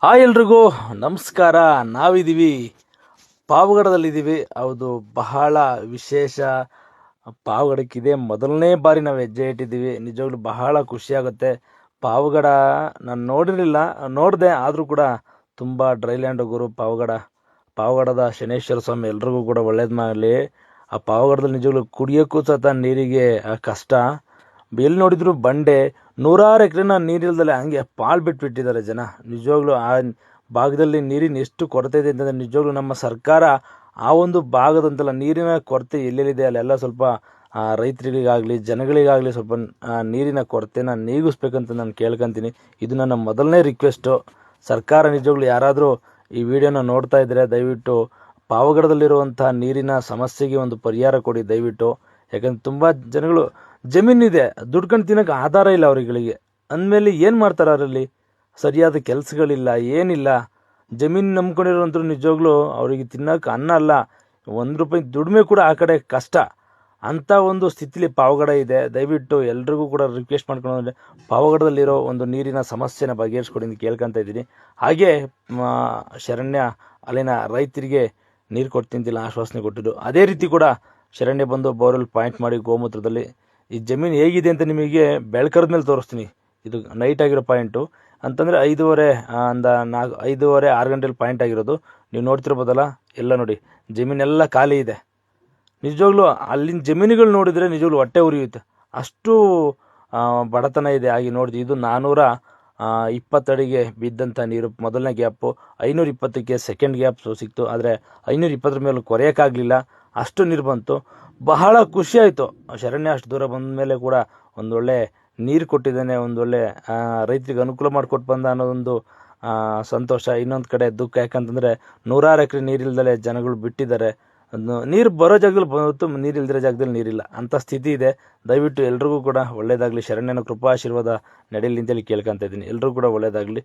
ಎಲ್ರಿಗೂ ನಮಸ್ಕಾರ. ನಾವಿದ್ದೀವಿ ಪಾವಗಡದಲ್ಲಿದ್ದೀವಿ. ಹೌದು, ಬಹಳ ವಿಶೇಷ. ಪಾವಗಡಕ್ಕಿದೆ ಮೊದಲನೇ ಬಾರಿ ನಾವು ಹೆಜ್ಜೆ ಇಟ್ಟಿದ್ದೀವಿ. ನಿಜವಾಗ್ಲೂ ಬಹಳ ಖುಷಿಯಾಗುತ್ತೆ. ಪಾವಗಡ ನಾನು ನೋಡಿರಲಿಲ್ಲ, ನೋಡಿದೆ. ಆದರೂ ಕೂಡ ತುಂಬ ಡ್ರೈಲ್ಯಾಂಡ್ ಗುರು ಪಾವಗಡದ ಶನೇಶ್ವರ ಸ್ವಾಮಿ ಎಲ್ರಿಗೂ ಕೂಡ ಒಳ್ಳೇದು ಮಾಡಲಿ. ಆ ಪಾವಗಡದಲ್ಲಿ ನಿಜವಾಗ್ಲೂ ಕುಡಿಯೋಕ್ಕೂ ಸಹ ನೀರಿಗೆ ಕಷ್ಟ. ಎಲ್ಲಿ ನೋಡಿದ್ರು ಬಂಡೆ, ನೂರಾರು ಎಕರೆನ ನೀರಿಲ್ದಲೆ ಹಂಗೆ ಪಾಳು ಬಿಟ್ಬಿಟ್ಟಿದ್ದಾರೆ ಜನ. ನಿಜವಾಗ್ಲೂ ಆ ಭಾಗದಲ್ಲಿ ನೀರಿನ ಎಷ್ಟು ಕೊರತೆ ಇದೆ ಅಂತಂದರೆ ನಿಜವಾಗ್ಲೂ ನಮ್ಮ ಸರ್ಕಾರ ಆ ಒಂದು ಭಾಗದಂತಲ್ಲ ನೀರಿನ ಕೊರತೆ ಎಲ್ಲೆಲ್ಲಿದೆ ಅಲ್ಲೆಲ್ಲ ಸ್ವಲ್ಪ ರೈತರಿಗಾಗಲಿ ಜನಗಳಿಗಾಗಲಿ ಸ್ವಲ್ಪ ನೀರಿನ ಕೊರತೆನ ನೀಗಿಸ್ಬೇಕಂತ ನಾನು ಕೇಳ್ಕೊತೀನಿ. ಇದು ನನ್ನ ಮೊದಲನೇ ರಿಕ್ವೆಸ್ಟು. ಸರ್ಕಾರ ನಿಜವಾಗ್ಲೂ ಯಾರಾದರೂ ಈ ವಿಡಿಯೋನ ನೋಡ್ತಾ ಇದ್ದರೆ ದಯವಿಟ್ಟು ಪಾವಗಡದಲ್ಲಿರುವಂಥ ನೀರಿನ ಸಮಸ್ಯೆಗೆ ಒಂದು ಪರಿಹಾರ ಕೊಡಿ ದಯವಿಟ್ಟು. ಯಾಕಂದ್ರೆ ತುಂಬ ಜನಗಳು ಜಮೀನಿದೆ, ದುಡ್ಕೊಂಡು ತಿನ್ನೋಕೆ ಆಧಾರ ಇಲ್ಲ ಅವರುಗಳಿಗೆ. ಅಂದಮೇಲೆ ಏನು ಮಾಡ್ತಾರೆ? ಅವರಲ್ಲಿ ಸರಿಯಾದ ಕೆಲಸಗಳಿಲ್ಲ, ಏನಿಲ್ಲ. ಜಮೀನು ನಂಬ್ಕೊಂಡಿರೋಂಥರು ನಿಜವಾಗ್ಲೂ ಅವರಿಗೆ ತಿನ್ನೋಕೆ ಅನ್ನ ಅಲ್ಲ, ₹1 ದುಡಿಮೆ ಕೂಡ ಆ ಕಡೆ ಕಷ್ಟ. ಅಂಥ ಒಂದು ಸ್ಥಿತಿಲಿ ಪಾವಗಡ ಇದೆ. ದಯವಿಟ್ಟು ಎಲ್ರಿಗೂ ಕೂಡ ರಿಕ್ವೆಸ್ಟ್ ಮಾಡ್ಕೊಂಡು ಪಾವಗಡದಲ್ಲಿರೋ ಒಂದು ನೀರಿನ ಸಮಸ್ಯೆನ ಬಗೆಹರಿಸ್ಕೊಡಿ ಅಂತ ಕೇಳ್ಕೊತಾ ಇದ್ದೀನಿ. ಹಾಗೆ ಶರಣ್ಯ ಅಲ್ಲಿನ ರೈತರಿಗೆ ನೀರು ಕೊಡ್ತಿಂತಿಲ್ಲ ಆಶ್ವಾಸನೆ ಕೊಟ್ಟಿದ್ದು. ಅದೇ ರೀತಿ ಕೂಡ ಶರಣ್ಯ ಬಂದು ಬೋರ್ವೆಲ್ ಪಾಯಿಂಟ್ ಮಾಡಿ ಗೋಮೂತ್ರದಲ್ಲಿ ಈ ಜಮೀನು ಹೇಗಿದೆ ಅಂತ ನಿಮಗೆ ಬೆಳ್ಕರದ ಮೇಲೆ ತೋರಿಸ್ತೀನಿ. ಇದು ನೈಟ್ ಆಗಿರೋ ಪಾಯಿಂಟು ಅಂತಂದರೆ 5:30 6 ಗಂಟೆಲಿ ಪಾಯಿಂಟ್ ಆಗಿರೋದು. ನೀವು ನೋಡ್ತಿರ್ಬೋದಲ್ಲ, ಎಲ್ಲ ನೋಡಿ ಜಮೀನೆಲ್ಲ ಖಾಲಿ ಇದೆ. ನಿಜವಾಗ್ಲೂ ಅಲ್ಲಿನ ಜಮೀನುಗಳು ನೋಡಿದರೆ ನಿಜವಾಗ್ಲೂ ಹೊಟ್ಟೆ ಉರಿಯುತ್ತೆ, ಅಷ್ಟು ಬಡತನ ಇದೆ. ಹಾಗೆ ನೋಡಿದ್ವಿ, ಇದು 420 ಅಡಿಗೆ ಬಿದ್ದಂಥ ನೀರು ಮೊದಲನೇ ಗ್ಯಾಪು, 520ಕ್ಕೆ ಸೆಕೆಂಡ್ ಗ್ಯಾಪ್ ಸಿಕ್ತು. ಆದರೆ 520 ಮೇಲೆ ಕೊರೆಯೋಕ್ಕಾಗಲಿಲ್ಲ, ಅಷ್ಟು ನೀರು ಬಂತು. ಬಹಳ ಖುಷಿ ಆಯಿತು. ಶರಣ್ಯ ಅಷ್ಟು ದೂರ ಬಂದ ಮೇಲೆ ಕೂಡ ಒಂದೊಳ್ಳೆ ನೀರು ಕೊಟ್ಟಿದ್ದಾನೆ, ಒಂದೊಳ್ಳೆ ರೈತರಿಗೆ ಅನುಕೂಲ ಮಾಡಿಕೊಟ್ಟು ಬಂದ ಅನ್ನೋದೊಂದು ಸಂತೋಷ. ಇನ್ನೊಂದು ಕಡೆ ದುಃಖ, ಯಾಕಂತಂದರೆ ನೂರಾರು ಎಕರೆ ನೀರಿಲ್ದಲೆ ಜನಗಳು ಬಿಟ್ಟಿದ್ದಾರೆ. ನೀರು ಬರೋ ಜಾಗದಲ್ಲಿ ಬಂತು, ನೀರು ಇಲ್ದಿರೋ ಜಾಗದಲ್ಲಿ ನೀರಿಲ್ಲ, ಅಂಥ ಸ್ಥಿತಿ ಇದೆ. ದಯವಿಟ್ಟು ಎಲ್ರಿಗೂ ಕೂಡ ಒಳ್ಳೇದಾಗಲಿ, ಶರಣ್ಯನ ಕೃಪಾಶೀರ್ವಾದ ನಡೆಯಲಿ ಅಂತೇಳಿ ಕೇಳ್ಕೊತಾ ಇದ್ದೀನಿ. ಎಲ್ರಿಗೂ ಕೂಡ ಒಳ್ಳೇದಾಗಲಿ.